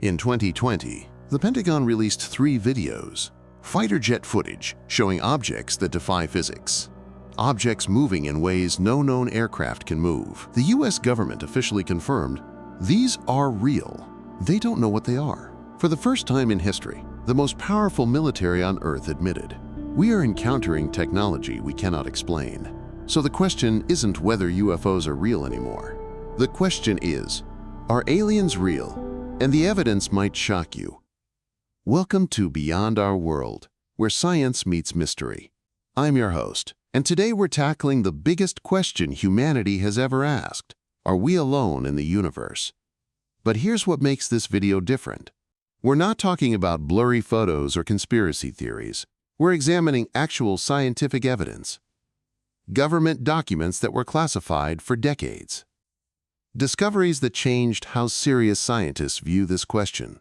In 2020, the Pentagon released 3 videos, fighter jet footage showing objects that defy physics. Objects moving in ways no known aircraft can move. The US government officially confirmed these are real. They don't know what they are. For the first time in history, the most powerful military on Earth admitted, we are encountering technology we cannot explain. So the question isn't whether UFOs are real anymore. The question is, are aliens real? And the evidence might shock you. Welcome to Beyond Our World, where science meets mystery. I'm your host, and today we're tackling the biggest question humanity has ever asked. Are we alone in the universe? But here's what makes this video different. We're not talking about blurry photos or conspiracy theories. We're examining actual scientific evidence. Government documents that were classified for decades. Discoveries that changed how serious scientists view this question.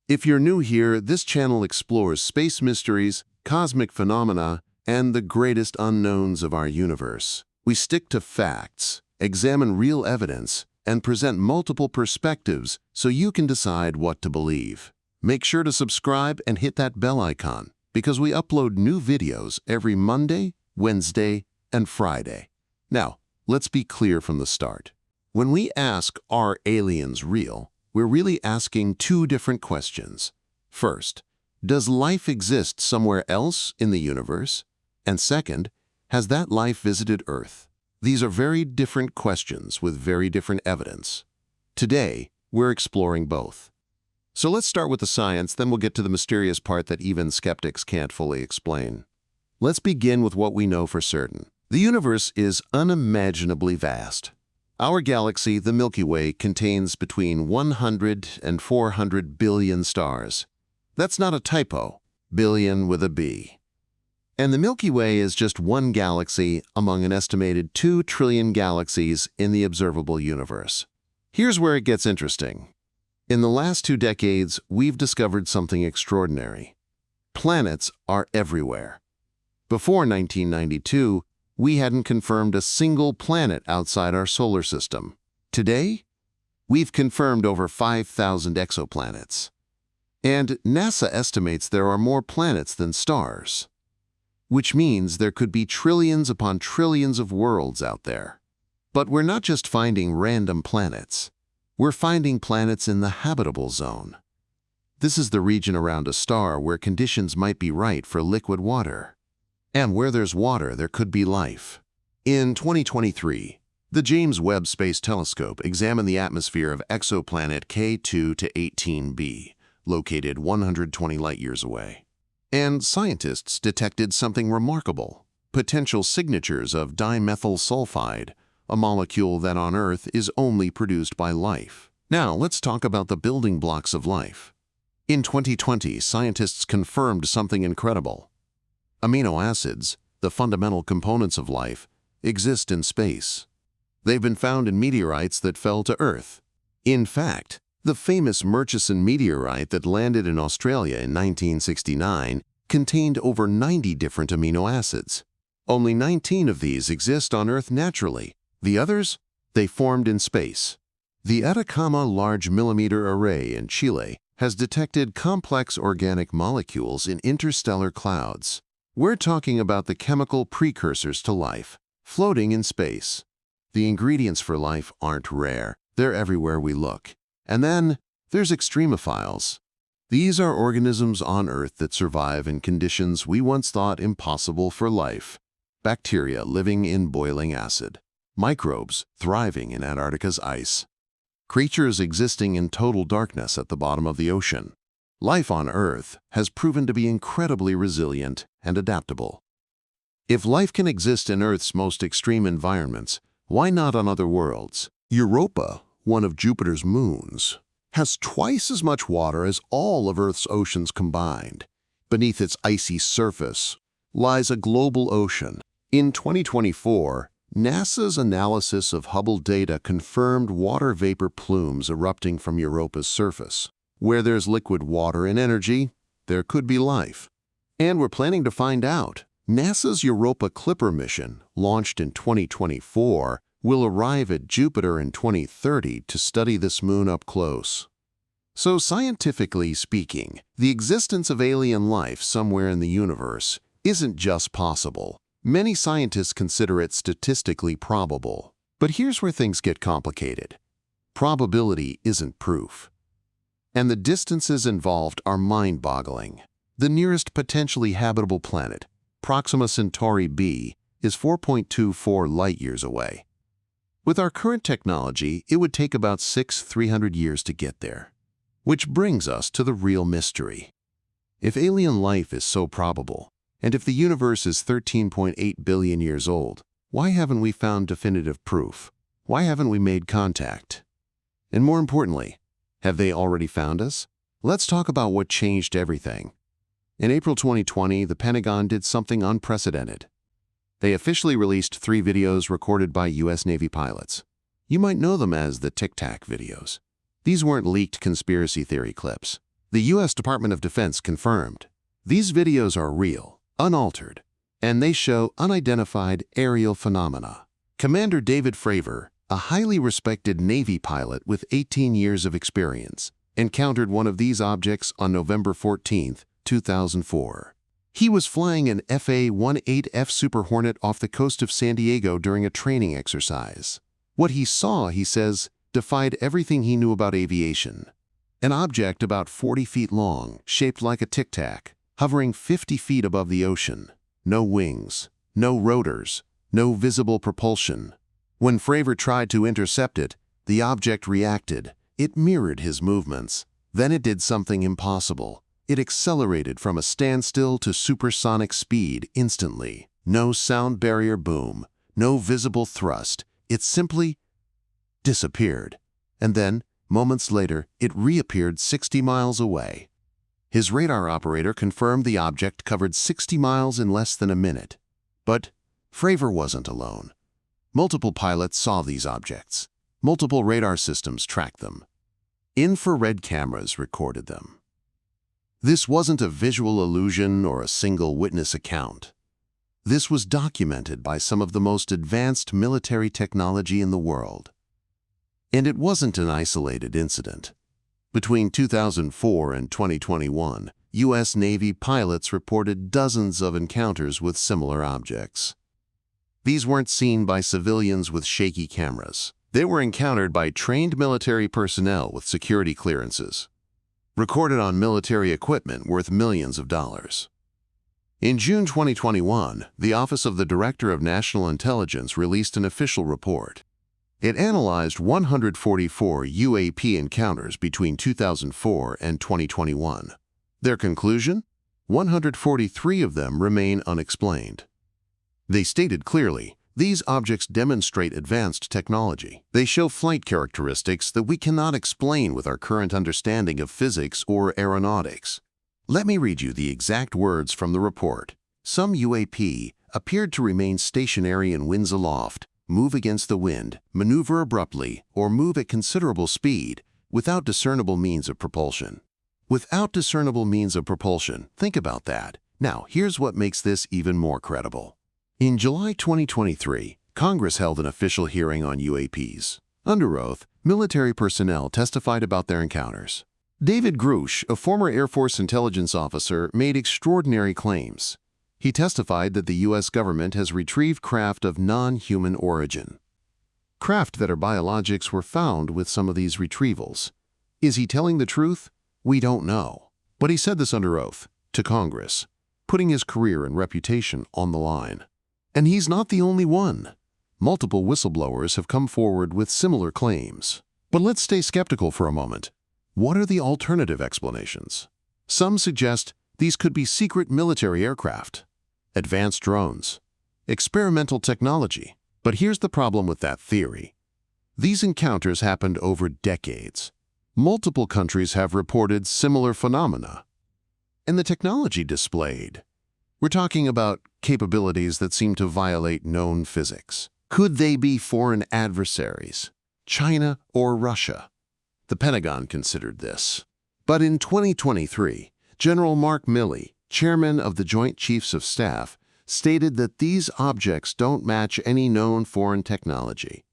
If you're new here, this channel explores space mysteries, cosmic phenomena, and the greatest unknowns of our universe. We stick to facts, examine real evidence, and present multiple perspectives so you can decide what to believe. Make sure to subscribe and hit that bell icon because we upload new videos every Monday, Wednesday, and Friday. Now, let's be clear from the start. When we ask, are aliens real, we're really asking 2 different questions. First, does life exist somewhere else in the universe? And second, has that life visited Earth? These are very different questions with very different evidence. Today, we're exploring both. So let's start with the science, then we'll get to the mysterious part that even skeptics can't fully explain. Let's begin with what we know for certain. The universe is unimaginably vast. Our galaxy, the Milky Way, contains between 100 and 400 billion stars. That's not a typo, billion with a B. And the Milky Way is just one galaxy among an estimated 2 trillion galaxies in the observable universe. Here's where it gets interesting. In the last 2 decades, we've discovered something extraordinary. Planets are everywhere. Before 1992, we hadn't confirmed a single planet outside our solar system. Today, we've confirmed over 5,000 exoplanets. And NASA estimates there are more planets than stars, which means there could be trillions upon trillions of worlds out there. But we're not just finding random planets. We're finding planets in the habitable zone. This is the region around a star where conditions might be right for liquid water. And where there's water, there could be life. In 2023, the James Webb Space Telescope examined the atmosphere of exoplanet K2 to 18b, located 120 light-years away. And scientists detected something remarkable, potential signatures of dimethyl sulfide, a molecule that on Earth is only produced by life. Now, let's talk about the building blocks of life. In 2020, scientists confirmed something incredible. Amino acids, the fundamental components of life, exist in space. They've been found in meteorites that fell to Earth. In fact, the famous Murchison meteorite that landed in Australia in 1969 contained over 90 different amino acids. Only 19 of these exist on Earth naturally. The others, they formed in space. The Atacama Large Millimeter Array in Chile has detected complex organic molecules in interstellar clouds. We're talking about the chemical precursors to life, floating in space. The ingredients for life aren't rare. They're everywhere we look. And then there's extremophiles. These are organisms on Earth that survive in conditions we once thought impossible for life. Bacteria living in boiling acid. Microbes thriving in Antarctica's ice. Creatures existing in total darkness at the bottom of the ocean. Life on Earth has proven to be incredibly resilient and adaptable. If life can exist in Earth's most extreme environments, why not on other worlds? Europa, one of Jupiter's moons, has twice as much water as all of Earth's oceans combined. Beneath its icy surface lies a global ocean. In 2024, NASA's analysis of Hubble data confirmed water vapor plumes erupting from Europa's surface. Where there's liquid water and energy, there could be life. And we're planning to find out. NASA's Europa Clipper mission, launched in 2024, will arrive at Jupiter in 2030 to study this moon up close. So scientifically speaking, the existence of alien life somewhere in the universe isn't just possible. Many scientists consider it statistically probable. But here's where things get complicated. Probability isn't proof. And the distances involved are mind-boggling. The nearest potentially habitable planet, Proxima Centauri b, is 4.24 light-years away. With our current technology, it would take about 300 years to get there. Which brings us to the real mystery. If alien life is so probable, and if the universe is 13.8 billion years old, why haven't we found definitive proof? Why haven't we made contact? And more importantly, have they already found us? Let's talk about what changed everything. In April 2020, the Pentagon did something unprecedented. They officially released 3 videos recorded by U.S. Navy pilots. You might know them as the Tic Tac videos. These weren't leaked conspiracy theory clips. The U.S. Department of Defense confirmed. These videos are real, unaltered, and they show unidentified aerial phenomena. Commander David Fravor, a highly respected Navy pilot with 18 years of experience, encountered one of these objects on November 14, 2004. He was flying an FA-18F Super Hornet off the coast of San Diego during a training exercise. What he saw, he says, defied everything he knew about aviation. An object about 40 feet long, shaped like a tic tac, hovering 50 feet above the ocean. No wings, no rotors, no visible propulsion. When Fravor tried to intercept it, the object reacted. It mirrored his movements. Then it did something impossible. It accelerated from a standstill to supersonic speed instantly. No sound barrier boom, no visible thrust. It simply disappeared. And then, moments later, it reappeared 60 miles away. His radar operator confirmed the object covered 60 miles in less than a minute. But Fravor wasn't alone. Multiple pilots saw these objects. Multiple radar systems tracked them. Infrared cameras recorded them. This wasn't a visual illusion or a single witness account. This was documented by some of the most advanced military technology in the world. And it wasn't an isolated incident. Between 2004 and 2021, U.S. Navy pilots reported dozens of encounters with similar objects. These weren't seen by civilians with shaky cameras. They were encountered by trained military personnel with security clearances, recorded on military equipment worth millions of dollars. In June 2021, the Office of the Director of National Intelligence released an official report. It analyzed 144 UAP encounters between 2004 and 2021. Their conclusion? 143 of them remain unexplained. They stated clearly, these objects demonstrate advanced technology. They show flight characteristics that we cannot explain with our current understanding of physics or aeronautics. Let me read you the exact words from the report. Some UAP appeared to remain stationary in winds aloft, move against the wind, maneuver abruptly, or move at considerable speed without discernible means of propulsion. Without discernible means of propulsion, think about that. Now, here's what makes this even more credible. In July 2023, Congress held an official hearing on UAPs. Under oath, military personnel testified about their encounters. David Grush, a former Air Force intelligence officer, made extraordinary claims. He testified that the U.S. government has retrieved craft of non-human origin. Craft that are biologics were found with some of these retrievals. Is he telling the truth? We don't know. But he said this under oath, to Congress, putting his career and reputation on the line. And he's not the only one. Multiple whistleblowers have come forward with similar claims. But let's stay skeptical for a moment. What are the alternative explanations? Some suggest these could be secret military aircraft, advanced drones, experimental technology. But here's the problem with that theory. These encounters happened over decades. Multiple countries have reported similar phenomena. And the technology displayed, we're talking about capabilities that seem to violate known physics. Could they be foreign adversaries, China or Russia? The Pentagon considered this. But in 2023, General Mark Milley, chairman of the Joint Chiefs of Staff, stated that these objects don't match any known foreign technology.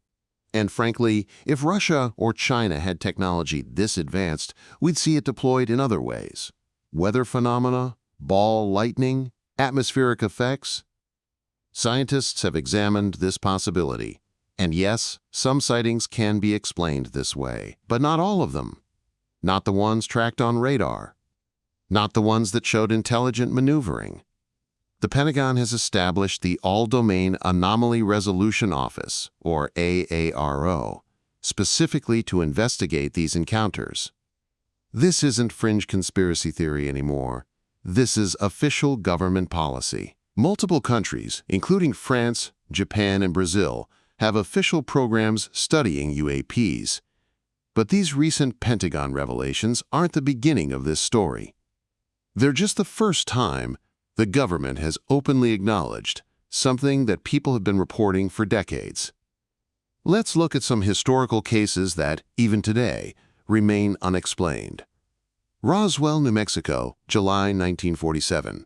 And frankly, if Russia or China had technology this advanced, we'd see it deployed in other ways. Weather phenomena, ball lightning, atmospheric effects. Scientists have examined this possibility. And yes, some sightings can be explained this way, but not all of them. Not the ones tracked on radar. Not the ones that showed intelligent maneuvering. The Pentagon has established the All-Domain Anomaly Resolution Office, or AARO, specifically to investigate these encounters. This isn't fringe conspiracy theory anymore. This is official government policy. Multiple countries, including France, Japan, and Brazil, have official programs studying UAPs. But these recent Pentagon revelations aren't the beginning of this story. They're just the first time the government has openly acknowledged something that people have been reporting for decades. Let's look at some historical cases that, even today, remain unexplained. Roswell, New Mexico, July 1947.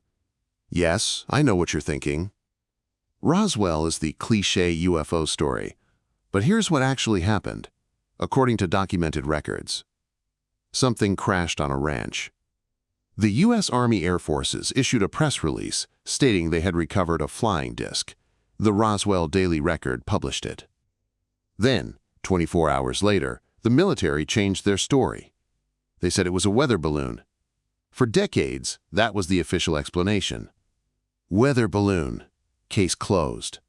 Yes, I know what you're thinking. Roswell is the cliché UFO story, but here's what actually happened, according to documented records. Something crashed on a ranch. The U.S. Army Air Forces issued a press release stating they had recovered a flying disc. The Roswell Daily Record published it. Then, 24 hours later, the military changed their story. They said it was a weather balloon. For decades, that was the official explanation. Weather balloon. Case closed.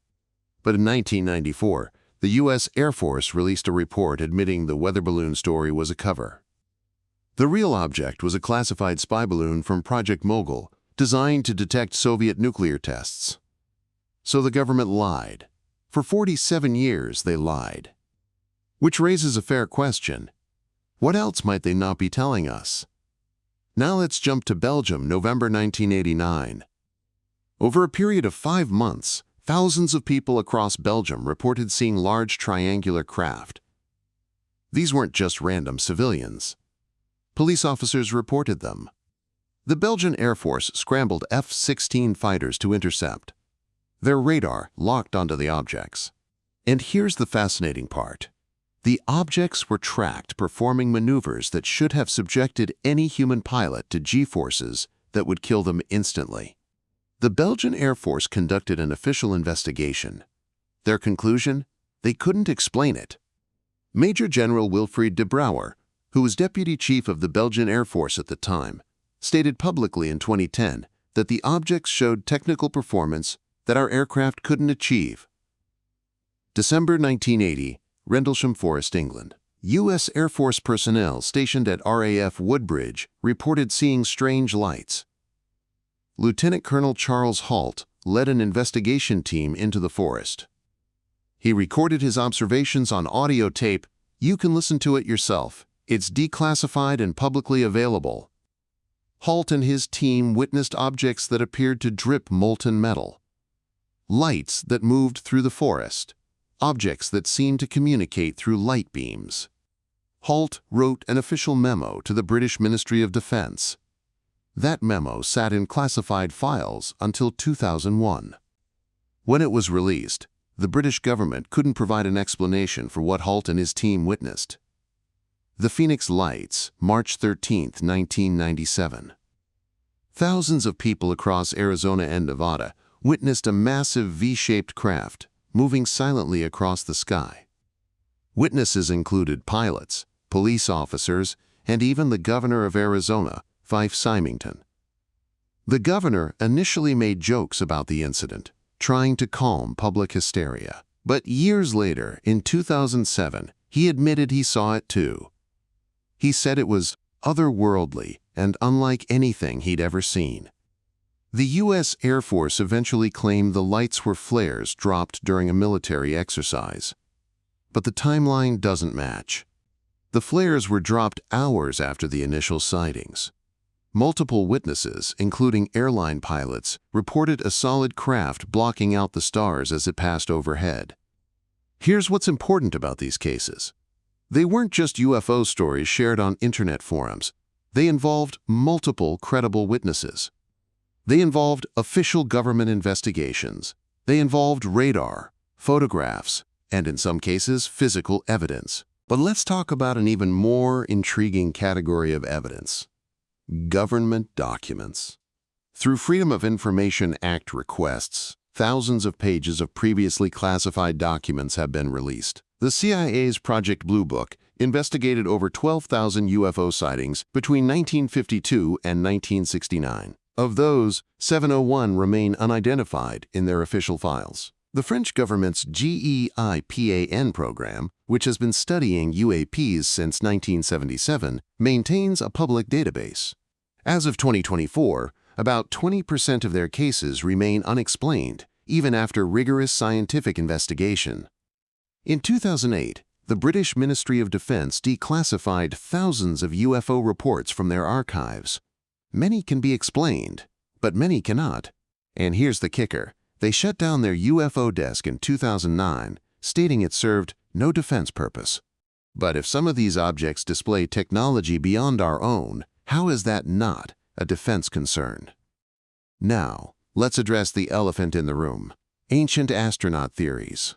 But in 1994, the U.S. Air Force released a report admitting the weather balloon story was a cover. The real object was a classified spy balloon from Project Mogul, designed to detect Soviet nuclear tests. So the government lied. For 47 years, they lied. Which raises a fair question. What else might they not be telling us? Now let's jump to Belgium, November 1989. Over a period of 5 months, thousands of people across Belgium reported seeing large triangular craft. These weren't just random civilians. Police officers reported them. The Belgian Air Force scrambled F-16 fighters to intercept. Their radar locked onto the objects. And here's the fascinating part. The objects were tracked performing maneuvers that should have subjected any human pilot to G-forces that would kill them instantly. The Belgian Air Force conducted an official investigation. Their conclusion? They couldn't explain it. Major General Wilfried de Brouwer, who was Deputy Chief of the Belgian Air Force at the time, stated publicly in 2010 that the objects showed technical performance that our aircraft couldn't achieve. December 1980, Rendlesham Forest, England. U.S. Air Force personnel stationed at RAF Woodbridge reported seeing strange lights. Lieutenant Colonel Charles Halt led an investigation team into the forest. He recorded his observations on audio tape. You can listen to it yourself. It's declassified and publicly available. Halt and his team witnessed objects that appeared to drip molten metal. Lights that moved through the forest. Objects that seemed to communicate through light beams. Halt wrote an official memo to the British Ministry of Defense. That memo sat in classified files until 2001. When it was released, the British government couldn't provide an explanation for what Halt and his team witnessed. The Phoenix Lights, March 13, 1997. Thousands of people across Arizona and Nevada witnessed a massive V-shaped craft moving silently across the sky. Witnesses included pilots, police officers, and even the governor of Arizona, Fife Symington. The governor initially made jokes about the incident, trying to calm public hysteria. But years later, in 2007, he admitted he saw it too. He said it was otherworldly and unlike anything he'd ever seen. The U.S. Air Force eventually claimed the lights were flares dropped during a military exercise. But the timeline doesn't match. The flares were dropped hours after the initial sightings. Multiple witnesses, including airline pilots, reported a solid craft blocking out the stars as it passed overhead. Here's what's important about these cases. They weren't just UFO stories shared on internet forums. They involved multiple credible witnesses. They involved official government investigations. They involved radar, photographs, and in some cases, physical evidence. But let's talk about an even more intriguing category of evidence: government documents. Through Freedom of Information Act requests, thousands of pages of previously classified documents have been released. The CIA's Project Blue Book investigated over 12,000 UFO sightings between 1952 and 1969. Of those, 701 remain unidentified in their official files. The French government's GEIPAN program, which has been studying UAPs since 1977, maintains a public database. As of 2024, about 20% of their cases remain unexplained, even after rigorous scientific investigation. In 2008, the British Ministry of Defense declassified thousands of UFO reports from their archives. Many can be explained, but many cannot. And here's the kicker: they shut down their UFO desk in 2009, stating it served no defense purpose. But if some of these objects display technology beyond our own, how is that not a defense concern? Now, let's address the elephant in the room: ancient astronaut theories.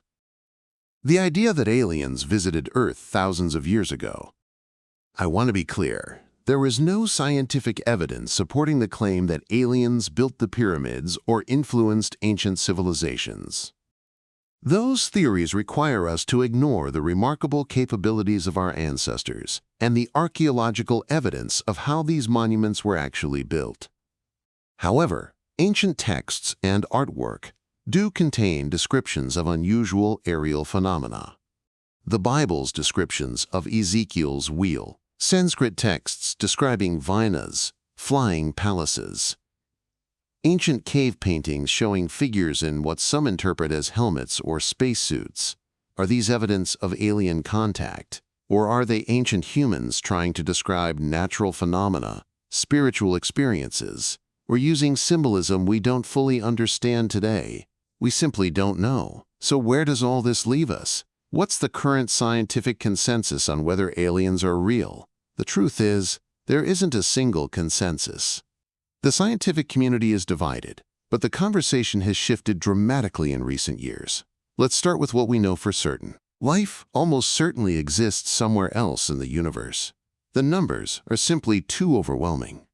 The idea that aliens visited Earth thousands of years ago. I want to be clear. There is no scientific evidence supporting the claim that aliens built the pyramids or influenced ancient civilizations. Those theories require us to ignore the remarkable capabilities of our ancestors and the archaeological evidence of how these monuments were actually built. However, ancient texts and artwork do contain descriptions of unusual aerial phenomena. The Bible's descriptions of Ezekiel's wheel, Sanskrit texts describing Vinas, flying palaces, ancient cave paintings showing figures in what some interpret as helmets or spacesuits. Are these evidence of alien contact? Or are they ancient humans trying to describe natural phenomena, spiritual experiences, or using symbolism we don't fully understand today? We simply don't know. So where does all this leave us? What's the current scientific consensus on whether aliens are real? The truth is, there isn't a single consensus. The scientific community is divided, but the conversation has shifted dramatically in recent years. Let's start with what we know for certain. Life almost certainly exists somewhere else in the universe. The numbers are simply too overwhelming.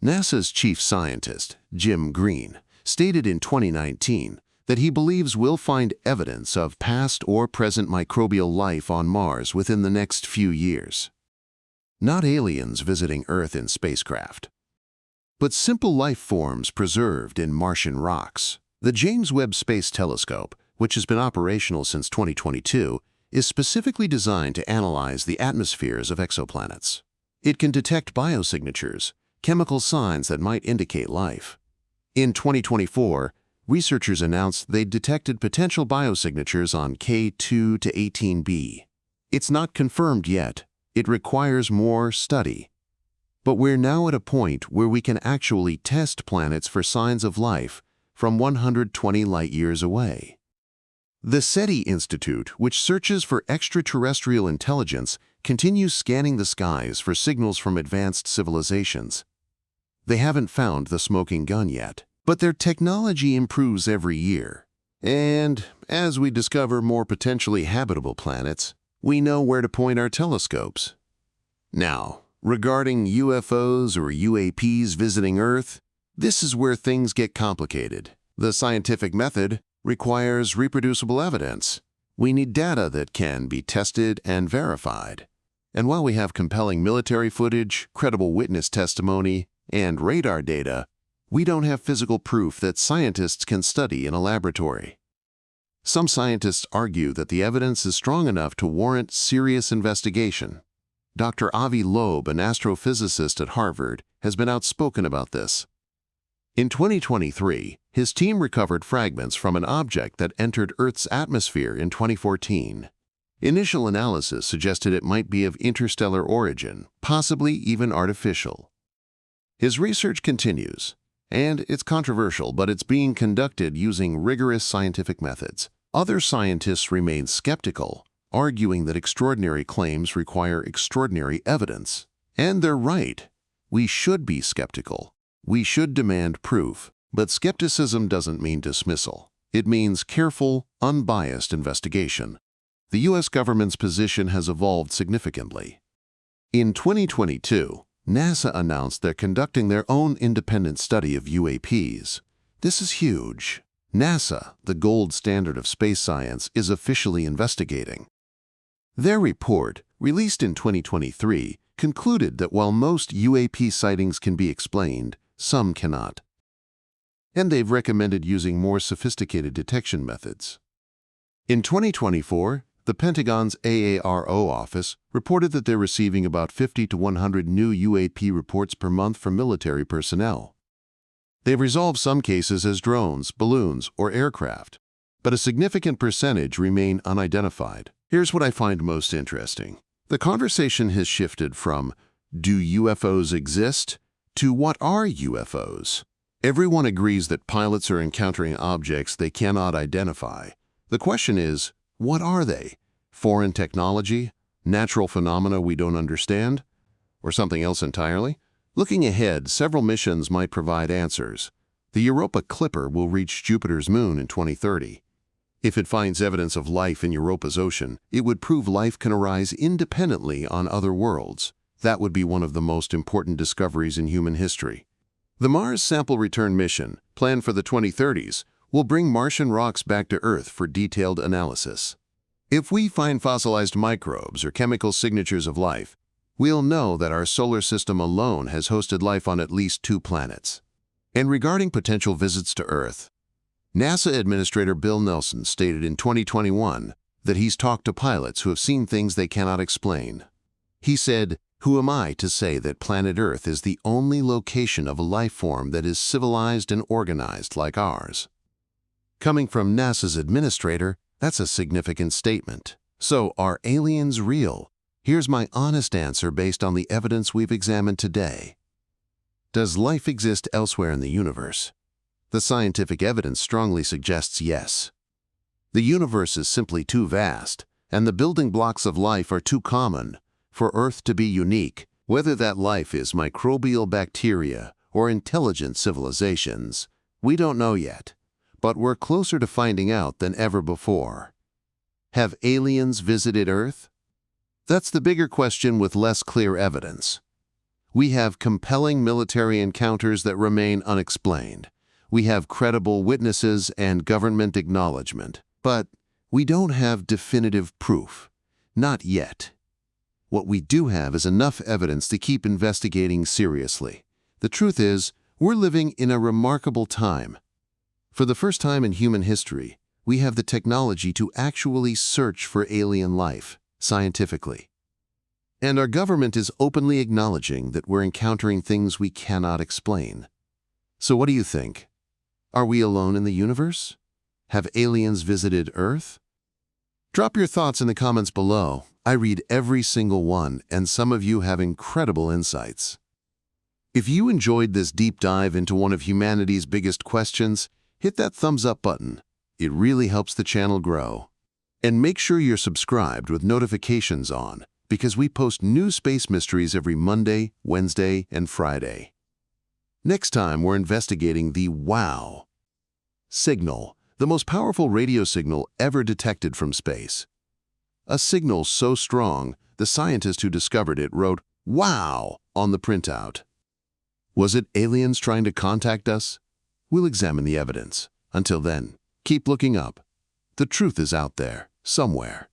NASA's chief scientist, Jim Green, stated in 2019 that he believes we'll find evidence of past or present microbial life on Mars within the next few years. Not aliens visiting Earth in spacecraft, but simple life forms preserved in Martian rocks. The James Webb Space Telescope, which has been operational since 2022, is specifically designed to analyze the atmospheres of exoplanets. It can detect biosignatures, chemical signs that might indicate life. In 2024, researchers announced they'd detected potential biosignatures on K2 to 18b. It's not confirmed yet. It requires more study. But we're now at a point where we can actually test planets for signs of life from 120 light-years away. The SETI Institute, which searches for extraterrestrial intelligence, continues scanning the skies for signals from advanced civilizations. They haven't found the smoking gun yet, but their technology improves every year. And as we discover more potentially habitable planets, we know where to point our telescopes. Now, regarding UFOs or UAPs visiting Earth, this is where things get complicated. The scientific method requires reproducible evidence. We need data that can be tested and verified. And while we have compelling military footage, credible witness testimony, and radar data, we don't have physical proof that scientists can study in a laboratory. Some scientists argue that the evidence is strong enough to warrant serious investigation. Dr. Avi Loeb, an astrophysicist at Harvard, has been outspoken about this. In 2023, his team recovered fragments from an object that entered Earth's atmosphere in 2014. Initial analysis suggested it might be of interstellar origin, possibly even artificial. His research continues, and it's controversial, but it's being conducted using rigorous scientific methods. Other scientists remain skeptical, arguing that extraordinary claims require extraordinary evidence. And they're right. We should be skeptical. We should demand proof. But skepticism doesn't mean dismissal. It means careful, unbiased investigation. The U.S. government's position has evolved significantly. In 2022, NASA announced they're conducting their own independent study of UAPs. This is huge. NASA, the gold standard of space science, is officially investigating. Their report, released in 2023, concluded that while most UAP sightings can be explained, some cannot. And they've recommended using more sophisticated detection methods. In 2024, the Pentagon's AARO office reported that they're receiving about 50 to 100 new UAP reports per month from military personnel. They've resolved some cases as drones, balloons, or aircraft, but a significant percentage remain unidentified. Here's what I find most interesting. The conversation has shifted from, do UFOs exist, to what are UFOs? Everyone agrees that pilots are encountering objects they cannot identify. The question is, what are they? Foreign technology? Natural phenomena we don't understand? Or something else entirely? Looking ahead, several missions might provide answers. The Europa Clipper will reach Jupiter's moon in 2030. If it finds evidence of life in Europa's ocean, it would prove life can arise independently on other worlds. That would be one of the most important discoveries in human history. The Mars Sample Return mission, planned for the 2030s, will bring Martian rocks back to Earth for detailed analysis. If we find fossilized microbes or chemical signatures of life, we'll know that our solar system alone has hosted life on at least 2 planets. And regarding potential visits to Earth, NASA Administrator Bill Nelson stated in 2021 that he's talked to pilots who have seen things they cannot explain. He said, "Who am I to say that planet Earth is the only location of a life form that is civilized and organized like ours?" Coming from NASA's administrator, that's a significant statement. So, are aliens real? Here's my honest answer based on the evidence we've examined today. Does life exist elsewhere in the universe? The scientific evidence strongly suggests yes. The universe is simply too vast, and the building blocks of life are too common for Earth to be unique, whether that life is microbial bacteria or intelligent civilizations. We don't know yet, but we're closer to finding out than ever before. Have aliens visited Earth? That's the bigger question with less clear evidence. We have compelling military encounters that remain unexplained. We have credible witnesses and government acknowledgment, but we don't have definitive proof. Not yet. What we do have is enough evidence to keep investigating seriously. The truth is, we're living in a remarkable time. For the first time in human history, we have the technology to actually search for alien life, scientifically. And our government is openly acknowledging that we're encountering things we cannot explain. So what do you think? Are we alone in the universe? Have aliens visited Earth? Drop your thoughts in the comments below. I read every single one, and some of you have incredible insights. If you enjoyed this deep dive into one of humanity's biggest questions, hit that thumbs up button. It really helps the channel grow. And make sure you're subscribed with notifications on, because we post new space mysteries every Monday, Wednesday, and Friday. Next time, we're investigating the WOW signal, the most powerful radio signal ever detected from space. A signal so strong, the scientist who discovered it wrote, "Wow," on the printout. Was it aliens trying to contact us? We'll examine the evidence. Until then, keep looking up. The truth is out there, somewhere.